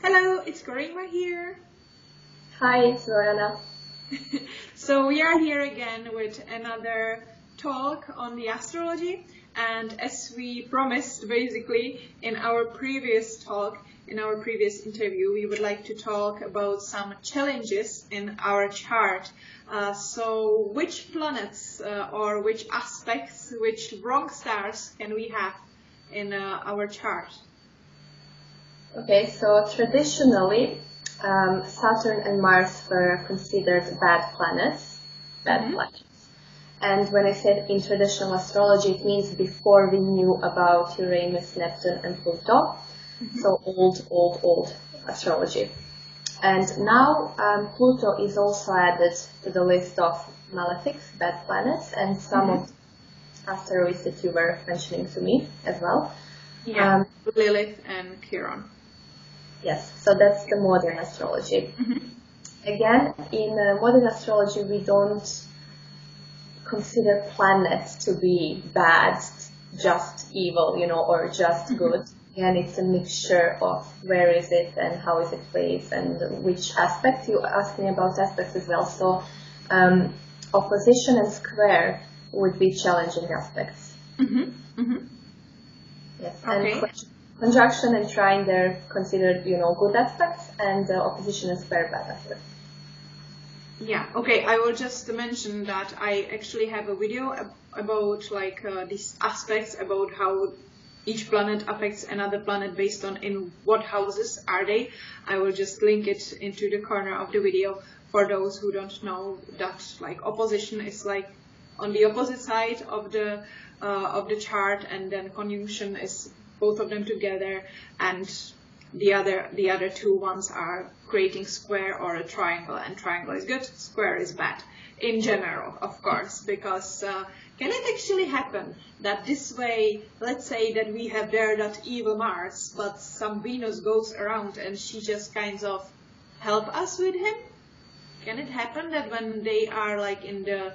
Hello, it's Coreyemmah here. Hi, it's Zorana. So we are here again with another talk on the astrology, and as we promised basically in our previous talk, in our previous interview, we would like to talk about some challenges in our chart. So which planets or which aspects, which wrong stars can we have in our chart? Okay, so traditionally, Saturn and Mars were considered bad planets. And when I said in traditional astrology, it means before we knew about Uranus, Neptune, and Pluto. So old astrology. And now Pluto is also added to the list of malefics, bad planets, and some of the asteroids that you were mentioning to me as well. Yeah, Lilith and Chiron. Yes, so that's the modern astrology. Again, in modern astrology, we don't consider planets to be bad, just evil, or just good. Again, it's a mixture of where is it and how is it placed and which aspect. You asked me about aspects as well. So opposition and square would be challenging aspects. Yes, Okay. And conjunction and trine, they're considered, good aspects, and opposition and square bad aspects. Yeah, okay, I will just mention that I actually have a video about these aspects, about how each planet affects another planet based on in what houses are they. I will just link it into the corner of the video for those who don't know that opposition is on the opposite side of the chart, and then conjunction is both of them together, and the other two ones are creating square or a triangle, and triangle is good, square is bad in general, of course, because can it actually happen that this way, let's say that we have there that evil Mars, but some Venus goes around and she just kind of help us with him? Can it happen that when they are in the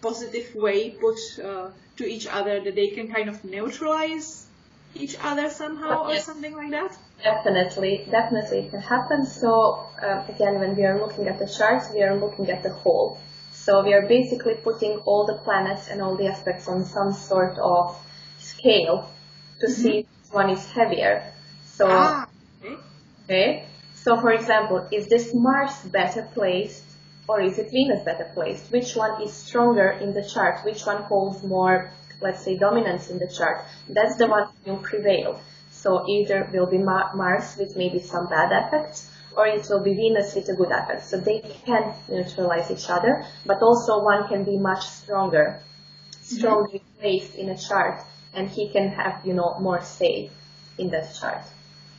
positive way put to each other, that they can kind of neutralize each other somehow, or something like that? Definitely it can happen. So again, when we are looking at the chart, we are looking at the whole. So we are basically putting all the planets and all the aspects on some sort of scale to see which one is heavier. So okay. So for example, is this Mars better placed, or is it Venus better placed? Which one is stronger in the chart? Which one holds more, let's say, dominance in the chart? That's the one who will prevail. So either will be Mars with maybe some bad effects, or it will be Venus with a good effect. So they can neutralize each other, but also one can be much strongly placed in a chart, and he can have, more say in that chart.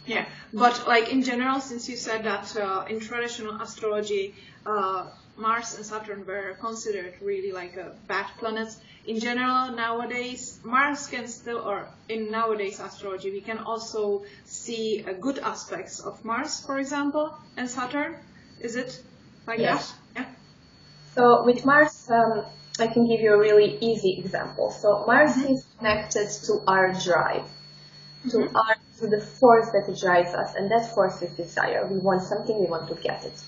Yeah, but in general, since you said that in traditional astrology, Mars and Saturn were considered really bad planets. In general, nowadays, Mars can still, or in nowadays astrology, we can also see good aspects of Mars, for example, and Saturn. Is it like that? Yeah. So with Mars, I can give you a really easy example. So Mars is connected to our drive, to the force that drives us, and that force is desire. We want something, we want to get it.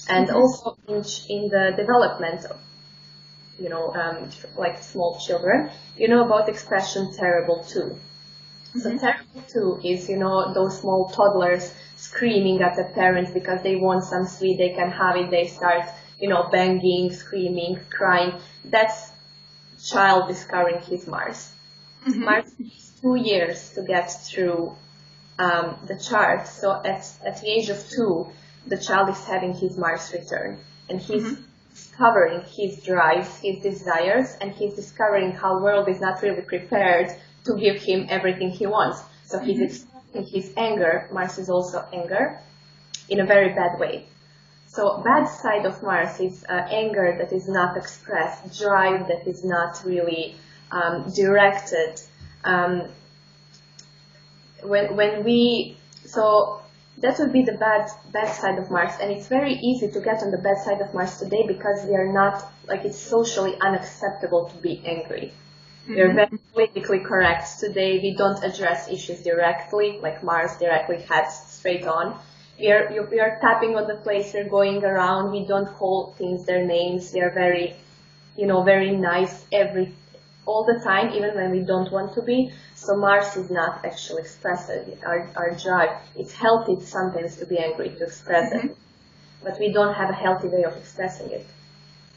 And also in the development of, small children, about the expression terrible two. So terrible two is, those small toddlers screaming at the parents because they want some sweet, they can have it, they start, banging, screaming, crying. That's child discovering his Mars. Mars takes 2 years to get through the chart. So at the age of 2, the child is having his Mars return, and he's discovering his drives, his desires, and he's discovering how world is not really prepared to give him everything he wants. So he's expressing his anger. Mars is also anger in a very bad way. So bad side of Mars is anger that is not expressed, drive that is not really that would be the bad side of Mars, and it's very easy to get on the bad side of Mars today because we are not, like, it's socially unacceptable to be angry. We are very politically correct today. We don't address issues directly, like Mars directly heads straight on. We are tapping on the place, we're going around, we don't call things their names, we are very, very nice all the time, even when we don't want to be. So Mars is not actually expressive. Our drive, it's healthy sometimes to be angry, to express it, but we don't have a healthy way of expressing it.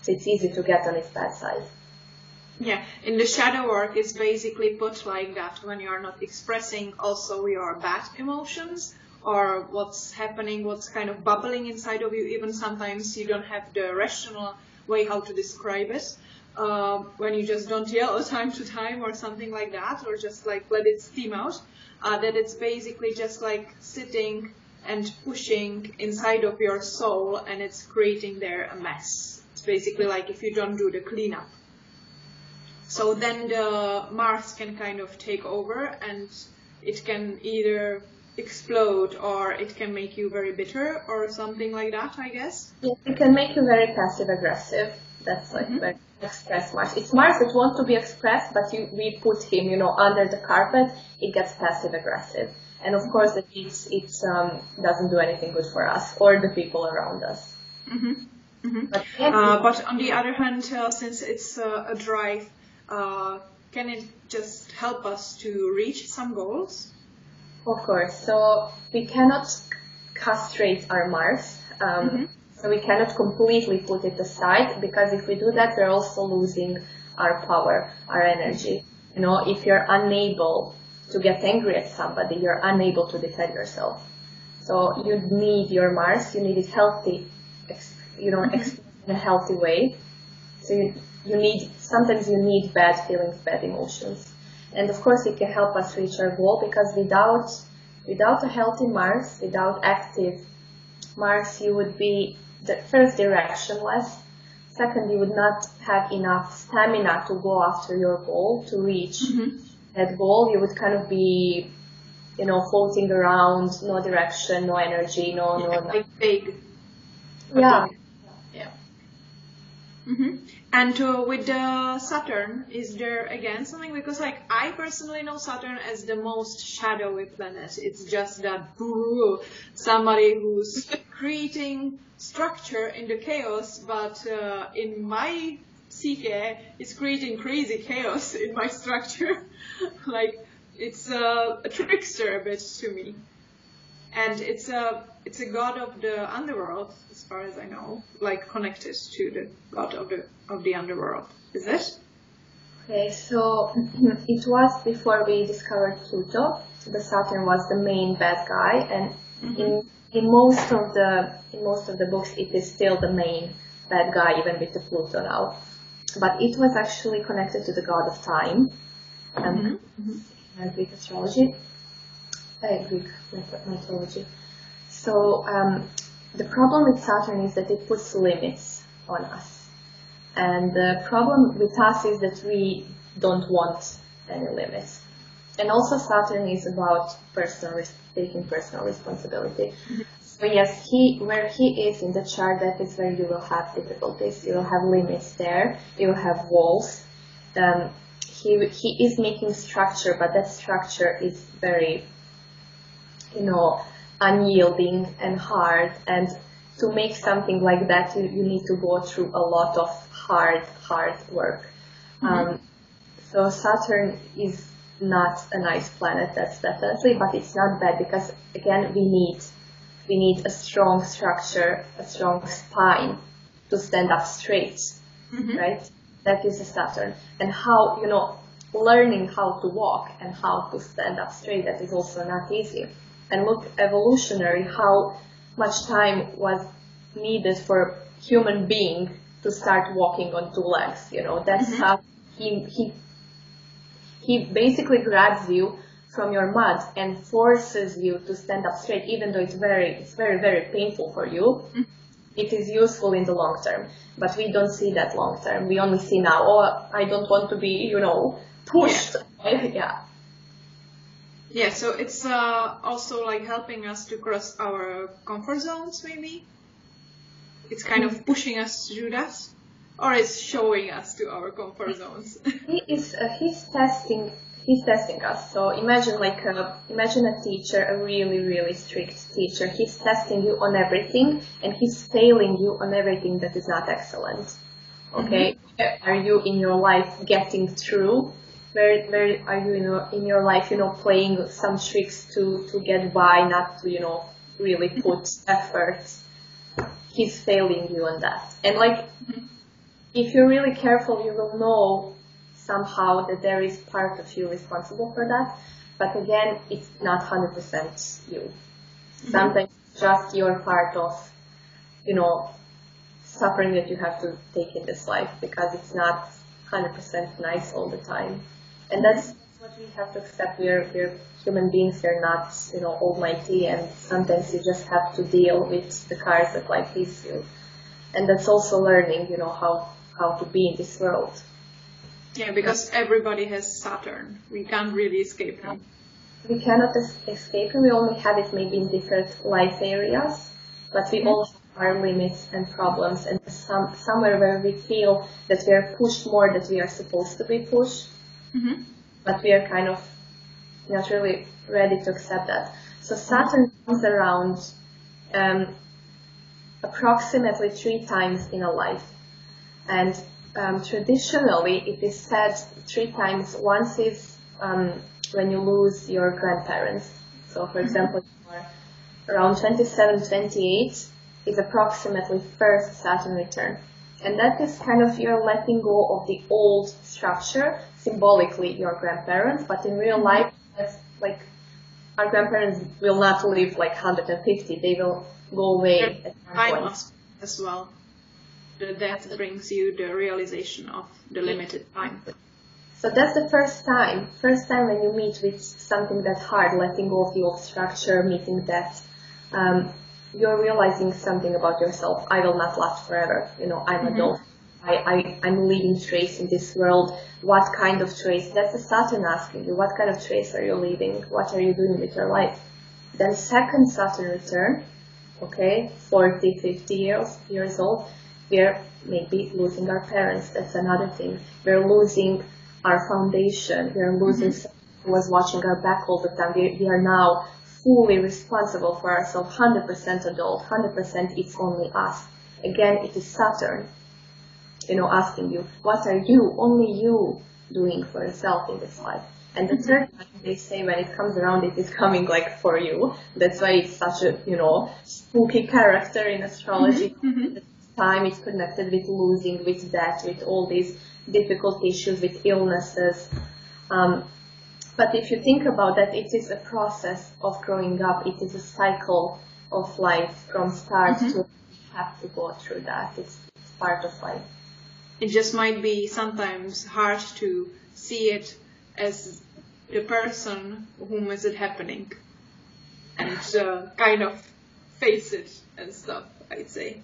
So it's easy to get on its bad side. Yeah, in the shadow work, it's basically put like that when you are not expressing also your bad emotions or what's happening, what's kind of bubbling inside of you. Even sometimes you don't have the rational way how to describe it. When you just don't yell time to time or something like that, or just like let it steam out, that it's basically just like sitting and pushing inside of your soul, and it's creating there a mess. It's basically like if you don't do the cleanup. So then the Mars can kind of take over, and it can either explode or it can make you very bitter or something like that, I guess. Yeah, it can make you very passive aggressive. That's like very express Mars. It's Mars that wants to be expressed, but we put him, under the carpet. It gets passive aggressive, and of course it doesn't do anything good for us or the people around us. But on the other hand, since it's a drive, can it just help us to reach some goals? Of course. So we cannot castrate our Mars. So we cannot completely put it aside, because if we do that, we're also losing our power, our energy. If you're unable to get angry at somebody, you're unable to defend yourself. So you need your Mars, you need it healthy, expressed in a healthy way. So sometimes you need bad feelings, bad emotions. And of course it can help us reach our goal, because without a healthy Mars, without active Mars, you would be first directionless. Second, you would not have enough stamina to go after your goal, to reach that goal. You would kind of be, floating around, no direction, no energy, no. Like vague. Yeah. And with the Saturn, is there again something? Because I personally know Saturn as the most shadowy planet. It's just that somebody who's creating structure in the chaos, but in my psyche, it's creating crazy chaos in my structure. It's a trickster a bit to me. And it's a god of the underworld, as far as I know, connected to the god of the underworld. Is it? Okay, so it was before we discovered Pluto. The Saturn was the main bad guy, and in most of the books, it is still the main bad guy, even with the Pluto now. But it was actually connected to the god of time, Greek astrology. Greek mythology. So the problem with Saturn is that it puts limits on us, and the problem with us is that we don't want any limits. And also Saturn is about taking personal responsibility. So yes, where he is in the chart, that is where you will have difficulties. You will have limits there. You will have walls. He is making structure, but that structure is very unyielding and hard, and to make something like that, you need to go through a lot of hard work. So Saturn is not a nice planet, that's definitely, but it's not bad, because again, we need a strong structure, a strong spine to stand up straight, right? That is a Saturn. And how, learning how to walk and how to stand up straight, that is also not easy. And look, evolutionary, how much time was needed for human being to start walking on two legs. That's how he basically grabs you from your mud and forces you to stand up straight, even though it's very, very painful for you. It is useful in the long term, but we don't see that long term. We only see now, I don't want to be, pushed. Yeah. Yeah, so it's also like helping us to cross our comfort zones, maybe. It's kind of pushing us to do that, or it's showing us to our comfort zones. He's testing us. So imagine imagine a teacher, a really, really strict teacher. He's testing you on everything, and he's failing you on everything that is not excellent. Okay, Are you in your life getting through? Where are you, in your life, playing some tricks to get by, not to, really put effort? He's failing you on that. And if you're really careful, you will know somehow that there is part of you responsible for that. But again, it's not 100% you. Sometimes it's just your part of, suffering that you have to take in this life, because it's not 100% nice all the time. And that's what we have to accept. We're human beings. We're not, almighty, and sometimes you just have to deal with the cards that life gives you. And that's also learning, how to be in this world. Yeah, because everybody has Saturn. We can't really escape him. We cannot escape him. We only have it maybe in different life areas, but we all have our limits and problems, and somewhere where we feel that we are pushed more than we are supposed to be pushed, but we are kind of not really ready to accept that. So Saturn comes around approximately 3 times in a life, and traditionally it is said 3 times. Once is when you lose your grandparents. So for example, you are around 27, 28 is approximately first Saturn return. And that is kind of your letting go of the old structure, symbolically your grandparents, but in real life, that's our grandparents will not live 150, they will go away at some point. As well. The death brings you the realization of the limited time. So that's the first time when you meet with something that hard, letting go of the old structure, meeting death. You're realizing something about yourself. I will not last forever. I'm adult. I'm leaving trace in this world. What kind of trace? That's the Saturn asking you. What kind of trace are you leaving? What are you doing with your life? Then second Saturn return, 40, 50 years old, we're maybe losing our parents. That's another thing. We're losing our foundation. We're losing someone who was watching our back all the time. We are now fully responsible for ourselves, 100% adult, 100% it's only us. Again, it is Saturn, asking you, what are you, only you, doing for yourself in this life? And the third time, they say when it comes around, it is coming for you. That's why it's such a, spooky character in astrology. This time it's connected with losing, with death, with all these difficult issues, with illnesses. But if you think about that, it is a process of growing up. It is a cycle of life from start to have to go through that. It's part of life. It just might be sometimes hard to see it as the person whom is it happening, and kind of face it and stuff, I'd say.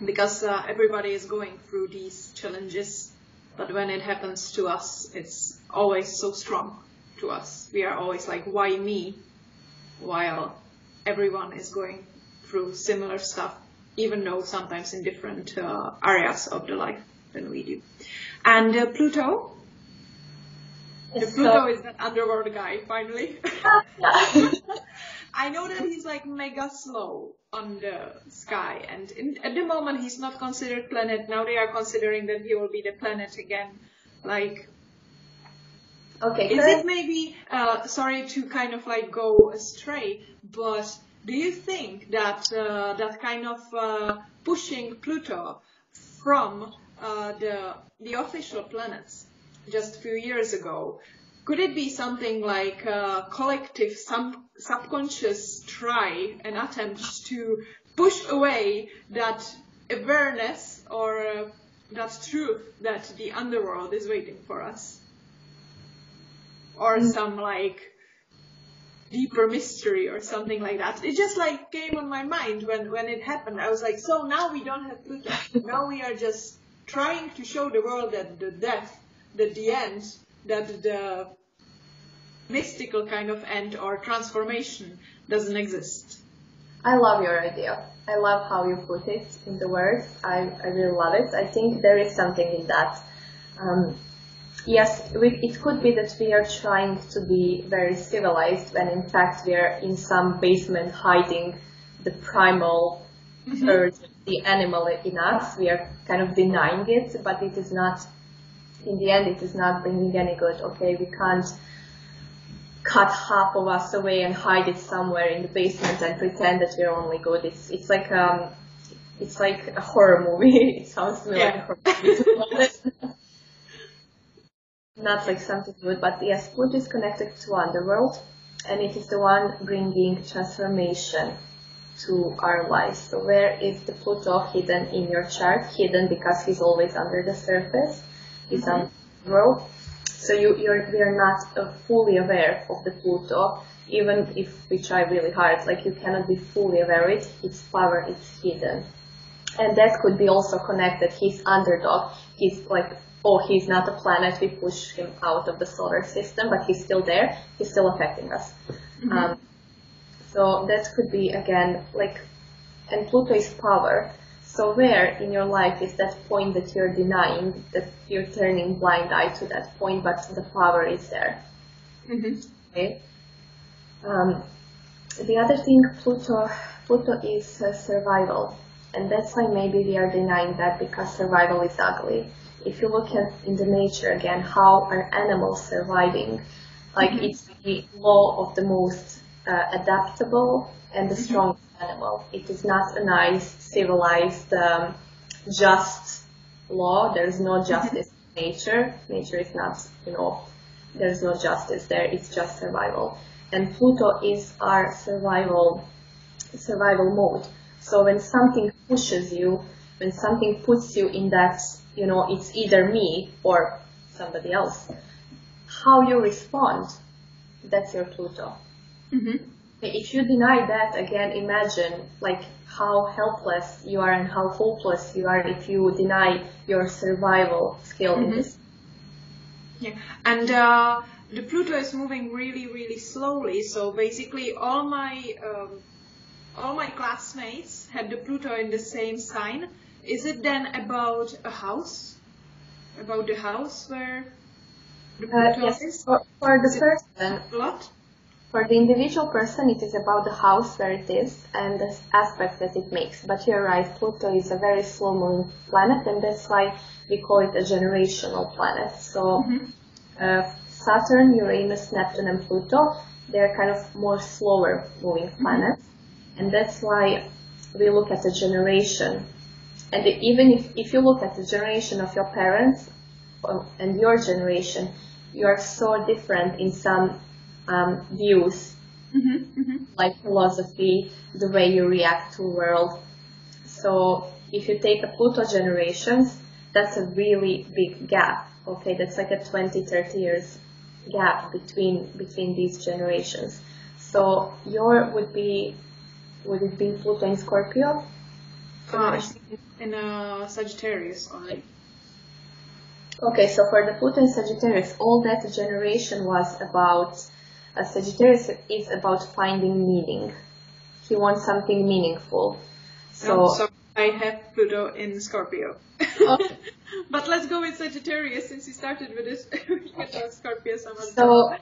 Because everybody is going through these challenges. But when it happens to us, it's always so strong to us. We are always like, why me? While everyone is going through similar stuff, even though sometimes in different areas of the life than we do. And Pluto? Pluto is that underworld guy, finally. I know that he's mega slow on the sky, and at the moment he's not considered planet. Now they are considering that he will be the planet again. Is it maybe, sorry to kind of go astray, but do you think that that kind of pushing Pluto from the official planets just a few years ago, could it be something like a collective, subconscious try and attempt to push away that awareness or that truth that the underworld is waiting for us? Or some deeper mystery or something like that. It just came on my mind when it happened. I was like, so now we don't have Pluto. Now we are just trying to show the world that the death, that the end, that mystical kind of end or transformation doesn't exist. I love your idea. I love how you put it in the words. I really love it. I think there is something in that. Yes, it could be that we are trying to be very civilized when in fact we are in some basement hiding the primal urge, the animal in us. We are kind of denying it, but it is not, in the end, it is not bringing any good. Okay, we can't cut half of us away and hide it somewhere in the basement and pretend that we're only good. It's like a horror movie. It sounds to me like a horror movie. Not like something good, but yes, Pluto is connected to underworld, and it is the one bringing transformation to our lives. So where is the Pluto hidden in your chart? Hidden because he's always under the surface. He's underworld. So we are not fully aware of the Pluto, even if we try really hard. Like, you cannot be fully aware of it. Its power is hidden. And that could be also connected. He's underdog. He's like, oh, he's not a planet, we push him out of the solar system, but he's still there, he's still affecting us. So that could be, again, like, and Pluto is power. So where in your life is that point that you're denying, that you're turning blind eye to that point, but the power is there? Okay. The other thing, Pluto is survival, and that's why maybe we are denying that, because survival is ugly. If you look at in the nature again, how are animals surviving? Like, it's the law of the most adaptable and the strongest animal. It is not a nice, civilized, just law. There's no justice in nature. Nature is not, there's no justice there. It's just survival. And Pluto is our survival mode. So when something pushes you, when something puts you in that, it's either me or somebody else, how you respond, that's your Pluto. If you deny that, again, imagine like how helpless you are and how hopeless you are if you deny your survival skill in this. Yeah, and the Pluto is moving really, really slowly. So basically, all my classmates had the Pluto in the same sign. Is it then about a house? About the house where the Pluto is? For the person, What? for the individual person, it is about the house where it is and the aspects that it makes. But you're right, Pluto is a very slow-moving planet, and that's why we call it a generational planet. So Saturn, Uranus, Neptune, and Pluto, they're kind of more slower-moving planets, and that's why we look at a generation. And even if you look at the generation of your parents and your generation, you are so different in some views, like philosophy, the way you react to the world. So if you take a Pluto generations, that's a really big gap. Okay, that's like a 20-30 years gap between these generations. So would it be Pluto in Scorpio? In Sagittarius only. Okay, so for the Pluto in Sagittarius, all that generation was about, Sagittarius is about finding meaning. He wants something meaningful. So I have Pluto in Scorpio. Okay. But let's go with Sagittarius, since you started with this. We can talk Scorpio some other time.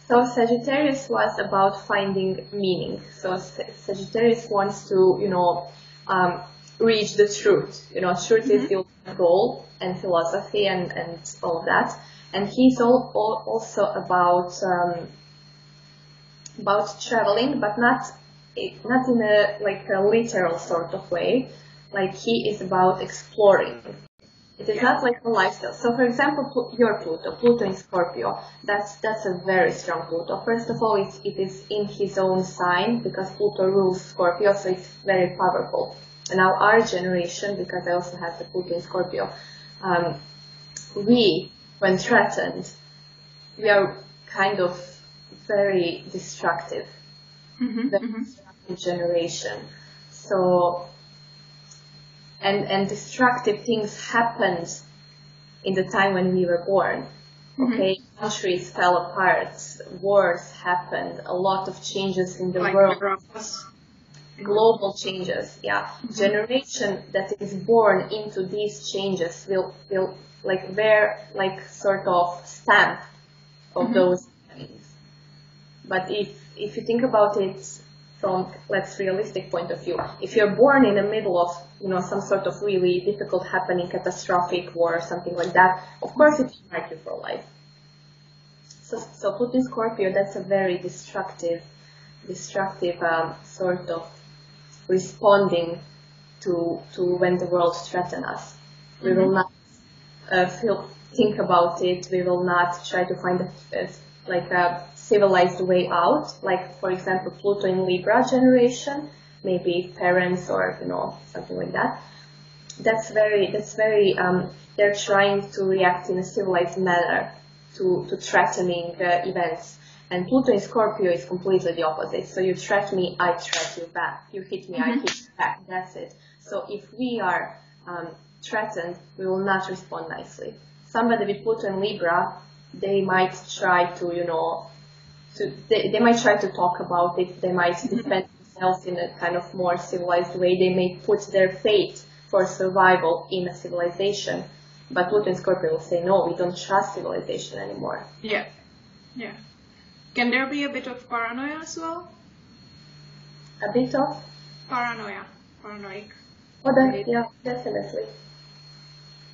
So Sagittarius was about finding meaning. So Sagittarius wants to, reach the truth. Truth is the ultimate goal, and philosophy and all of that. And he's also about traveling, but not in a literal sort of way. Like, he is about exploring. It is not like a lifestyle. So, for example, your Pluto in Scorpio, that's a very strong Pluto. First of all, it is in his own sign, because Pluto rules Scorpio, so it's very powerful. And now our generation, because I also have the Pluto in Scorpio, we, when threatened, we are kind of very destructive. Destructive generation. So, and destructive things happened in the time when we were born. Okay, countries fell apart, wars happened, a lot of changes in the like world. us. Global changes, yeah. Generation that is born into these changes will like wear like sort of stamp of those things. But if you think about it from let's realistic point of view, if you're born in the middle of some sort of really difficult happening, catastrophic war or something like that, of course it will mark you for life. So Pluto in Scorpio, that's a very destructive sort of responding to when the world threatens us. We will not think about it. We will not try to find a civilized way out. Like for example, Pluto in Libra generation, maybe parents or something like that. That's very. They're trying to react in a civilized manner to threatening events. And Pluto in Scorpio is completely the opposite. So you threat me, I threat you back. You hit me, I hit you back. That's it. So if we are threatened, we will not respond nicely. Somebody with Pluto in Libra, they might try to, they might try to talk about it. They might defend themselves in a kind of more civilized way. They may put their fate for survival in a civilization. But Pluto in Scorpio will say, no, we don't trust civilization anymore. Yeah. Can there be a bit of paranoia as well? A bit of? Paranoid. Oh, yeah, definitely.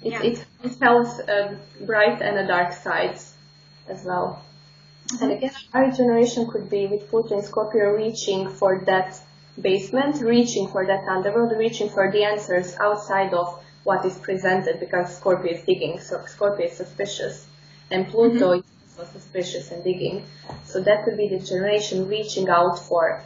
It has bright and dark sides as well. And again, our generation could be with Pluto in Scorpio reaching for that basement, reaching for that underworld, reaching for the answers outside of what is presented, because Scorpio is digging, so Scorpio is suspicious. And Pluto is also suspicious and digging. So that could be the generation reaching out for,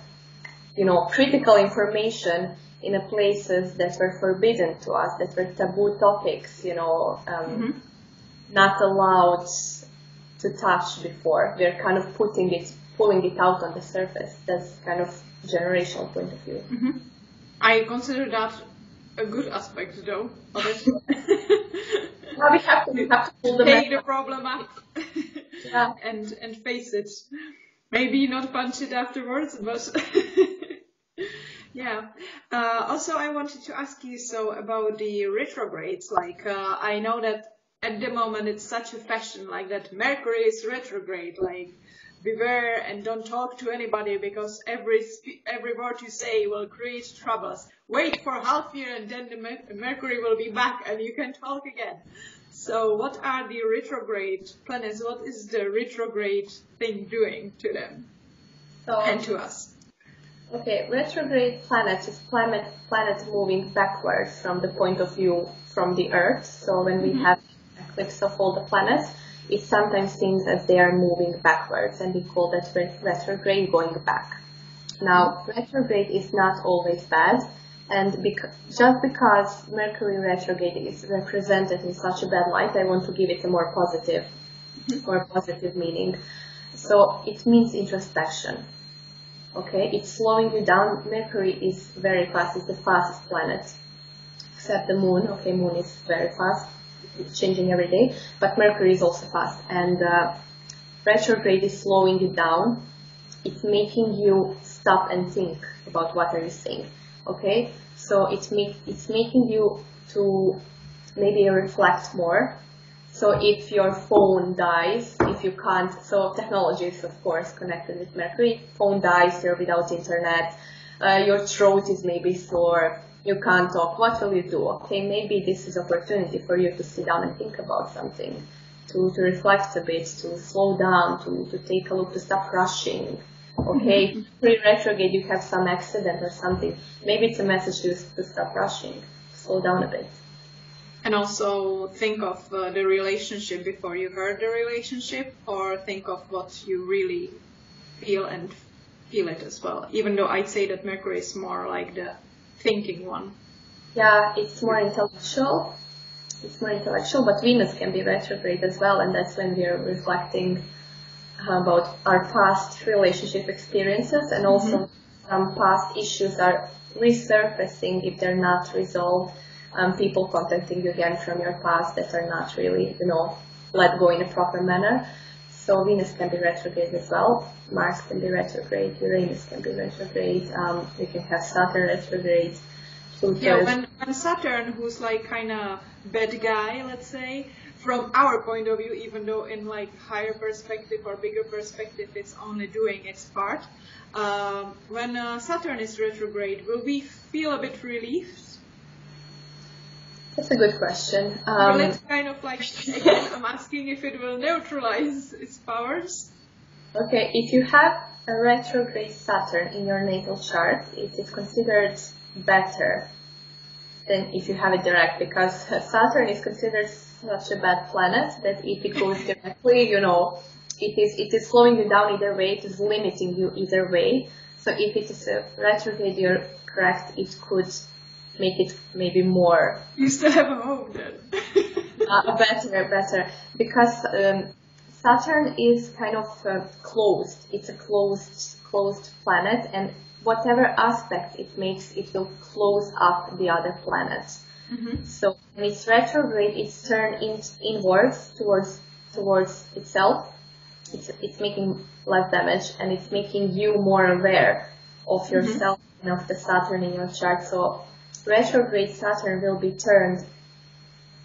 critical information in the places that were forbidden to us, that were taboo topics, not allowed to touch before. They're kind of pulling it out on the surface. That's kind of generational point of view. I consider that a good aspect, though. Well, we have to pull take the problem up yeah. and face it. Maybe not punch it afterwards, but yeah. Also, I wanted to ask you about the retrogrades. I know that at the moment it's such a fashion, like that Mercury is retrograde. Like, beware and don't talk to anybody because every word you say will create troubles. Wait for half year and then the Mercury will be back and you can talk again. So what are the retrograde planets? What is the retrograde thing doing to them and to us? Okay, retrograde planet is planet moving backwards from the point of view from the Earth. So when we have eclipse of all the planets, it sometimes seems as they are moving backwards, and we call that retrograde, going back. Now, retrograde is not always bad, and just because Mercury retrograde is represented in such a bad light, I want to give it a more positive meaning. So it means introspection. Okay, it's slowing you down. Mercury is very fast; it's the fastest planet, except the Moon. Okay, Moon is very fast. It's changing every day, but Mercury is also fast, and retrograde is slowing you down. It's making you stop and think about what are you saying. Okay, so it's making you to maybe reflect more. So if your phone dies, if you can't, so technology is of course connected with Mercury. Phone dies, you're without internet, your throat is maybe sore, you can't talk, what will you do? Okay, maybe this is opportunity for you to sit down and think about something, to reflect a bit, to slow down, to take a look, to stop rushing. Okay, pre-retrograde you have some accident or something, maybe it's a message to stop rushing, slow down a bit. And also think of the relationship before you hurt the relationship, or think of what you really feel and feel it as well. Even though I'd say that Mercury is more like the thinking one. Yeah, it's more intellectual. But Venus can be retrograde as well, and that's when we are reflecting about our past relationship experiences, and also some past issues are resurfacing if they're not resolved. People contacting you again from your past that are not really, let go in a proper manner. So Venus can be retrograde as well. Mars can be retrograde. Uranus can be retrograde. We can have Saturn retrograde. Pluto. Yeah, when Saturn, who's like kind of bad guy, let's say, from our point of view, even though in like higher perspective or bigger perspective, it's only doing its part. When Saturn is retrograde, will we feel a bit relieved? That's a good question. Will it kind of like, again, I'm asking if it will neutralize its powers? Okay, if you have a retrograde Saturn in your natal chart, it is considered better than if you have it direct, because Saturn is considered such a bad planet that if it goes directly, you know, it is slowing you down either way, it is limiting you either way. So if it is a retrograde, you're correct, it could make it maybe more. You still have a hope then. Better, because Saturn is kind of closed. It's a closed planet, and whatever aspect it makes, it will close up the other planets. Mm-hmm. So when it's retrograde, it's turned inwards towards itself. It's making less damage, and it's making you more aware of yourself and of the Saturn in your chart. So retrograde Saturn will be turned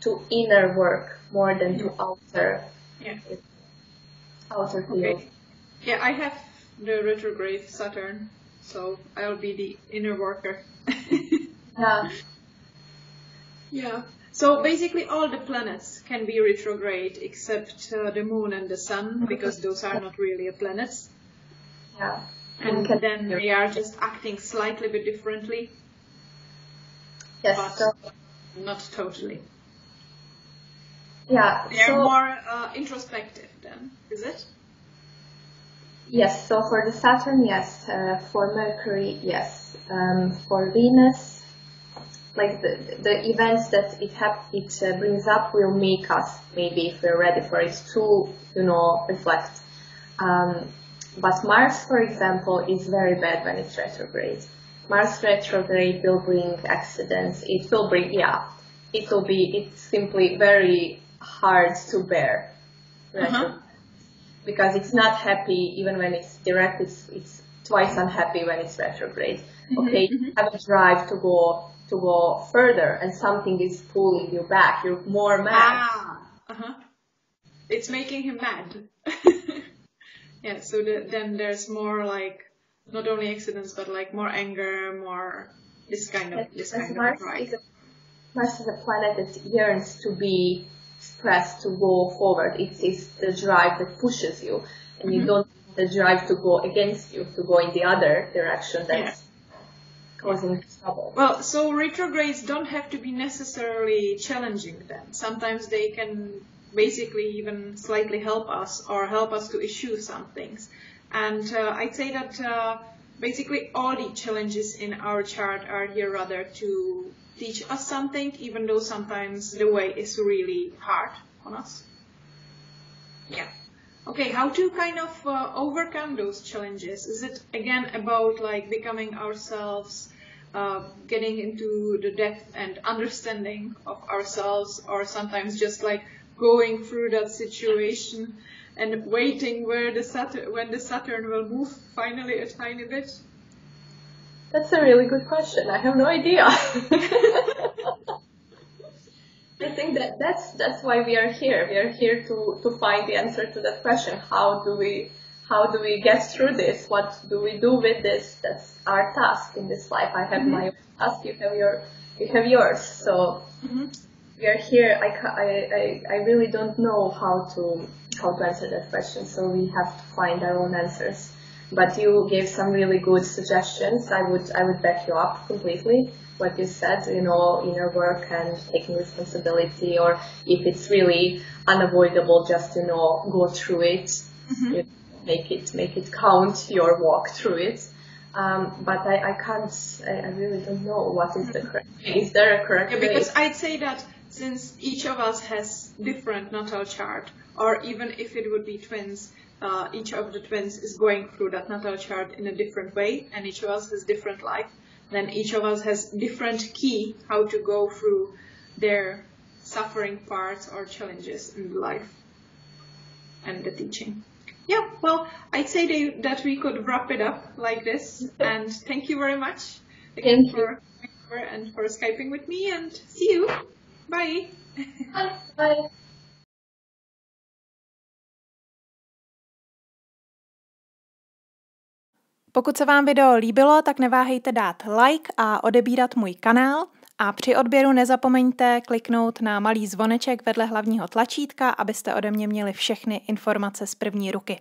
to inner work more than to outer field. Okay. Yeah, I have the retrograde Saturn, so I'll be the inner worker. Yeah. Yeah. So basically all the planets can be retrograde except the moon and the sun, because those are not really planets. Yeah. And then they are just acting slightly bit differently. Yes. But So, not totally. yeah. They're more introspective then, is it? Yes. So for the Saturn, yes. For Mercury, yes. For Venus, like the events that it brings up will make us, maybe if we're ready for it, to reflect. But Mars, for example, is very bad when it's retrograde. Mars retrograde will bring accidents. It's simply very hard to bear. Because it's not happy even when it's direct. It's twice unhappy when it's retrograde. Okay, you have a drive to go further, and something is pulling you back. You're more mad. It's making him mad. Yeah, so then there's more like not only accidents but like more anger, more this kind of drive. Mars is a planet that yearns to be expressed, to go forward. It is the drive that pushes you, and you don't have the drive to go against you, to go in the other direction. That's causing trouble. Well, so retrogrades don't have to be necessarily challenging then. Sometimes they can basically even slightly help us or help us to issue some things. And I'd say that basically all the challenges in our chart are here rather to teach us something, even though sometimes the way is really hard on us. Yeah. Okay, how to kind of overcome those challenges? Is it again about like becoming ourselves, getting into the depth and understanding of ourselves, or sometimes just like going through that situation and waiting when the Saturn will move finally a tiny bit? That's a really good question. I have no idea. I think that's why we are here. We are here to find the answer to that question. How do we get through this? What do we do with this? That's our task in this life. I have my own task. You have yours. So we are here. I really don't know how to answer that question. So we have to find our own answers. But you gave some really good suggestions. I would back you up completely. What you said, inner work and taking responsibility, or if it's really unavoidable, just go through it. Make it count your walk through it. But I really don't know what is the correct way. Is there a correct way? Because I'd say that since each of us has different natal chart, or even if it would be twins, each of the twins is going through that natal chart in a different way, and each of us has different life. Then each of us has different key how to go through their suffering parts or challenges in life and the teaching. Yeah, well, I'd say that we could wrap it up like this. And thank you very much again for Skyping with me, and see you. Bye. Bye. Pokud se vám video líbilo, tak neváhejte dát like a odebírat můj kanál. A při odběru nezapomeňte kliknout na malý zvoneček vedle hlavního tlačítka, abyste ode mě měli všechny informace z první ruky.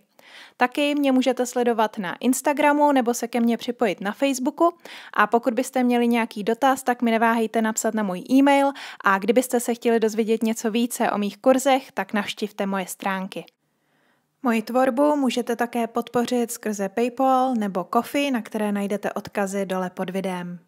Taky mě můžete sledovat na Instagramu nebo se ke mně připojit na Facebooku. A pokud byste měli nějaký dotaz, tak mi neváhejte napsat na můj e-mail. A kdybyste se chtěli dozvědět něco více o mých kurzech, tak navštivte moje stránky. Moji tvorbu můžete také podpořit skrze PayPal nebo Ko-fi, na které najdete odkazy dole pod videem.